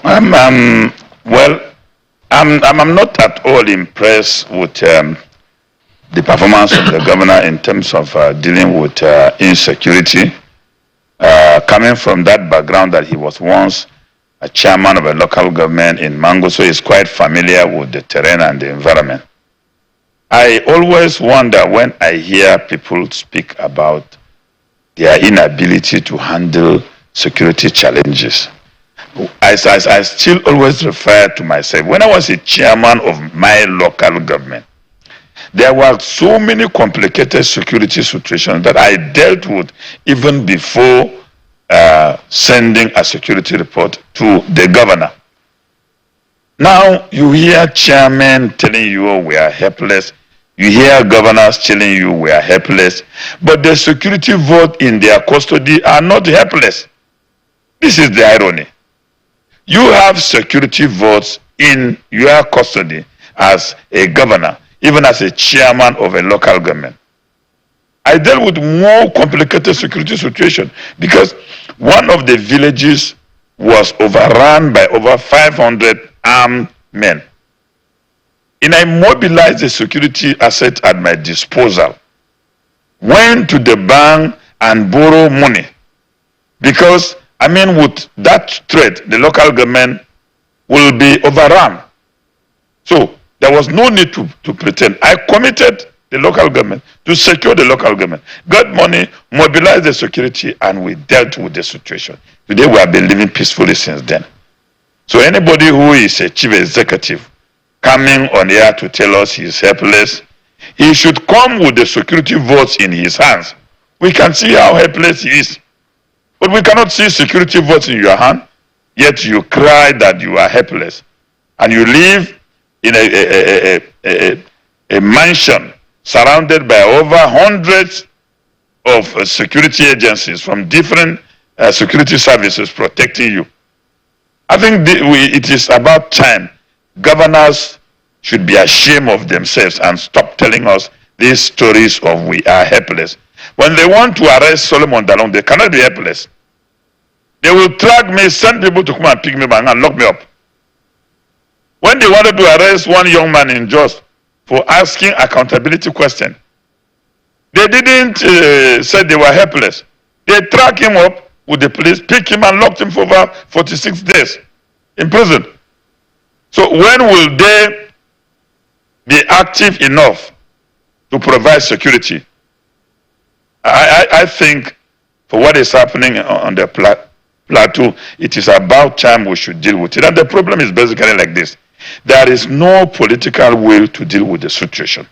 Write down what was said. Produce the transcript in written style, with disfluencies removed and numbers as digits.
Well, I'm not at all impressed with the performance of the governor in terms of dealing with insecurity. Coming from that background that he was once a chairman of a local government in Mango, so he's quite familiar with the terrain and the environment. I always wonder when I hear people speak about their inability to handle security challenges. I still always refer to myself. When I was a chairman of my local government, there were so many complicated security situations that I dealt with even before sending a security report to the governor. Now you hear chairmen telling you we are helpless. You hear governors telling you we are helpless. But the security vote in their custody are not helpless. This is the irony. You have security votes in your custody as a governor, even as a chairman of a local government. I dealt with more complicated security situation because one of the villages was overrun by over 500 armed men. And I mobilized the security asset at my disposal, went to the bank and borrowed money because, with that threat, the local government will be overrun. So there was no need to pretend. I committed the local government to secure the local government, got money, mobilized the security, and we dealt with the situation. Today we have been living peacefully since then. So anybody who is a chief executive coming on air to tell us he is helpless, he should come with the security votes in his hands. We can see how helpless he is. But we cannot see security votes in your hand, yet you cry that you are helpless. And you live in a mansion surrounded by over hundreds of security agencies from different security services protecting you. I think it is about time governors should be ashamed of themselves and stop telling us these stories of we are helpless. When they want to arrest Solomon Dalung, they cannot be helpless. They will track me, send people to come and pick me back and lock me up. When they wanted to arrest one young man in Jos for asking accountability question, they didn't say they were helpless. They tracked him up with the police, picked him and locked him for over 46 days in prison. So when will they be active enough to provide security? I think for what is happening on the plateau, it is about time we should deal with it. And the problem is basically like this. There is no political will to deal with the situation.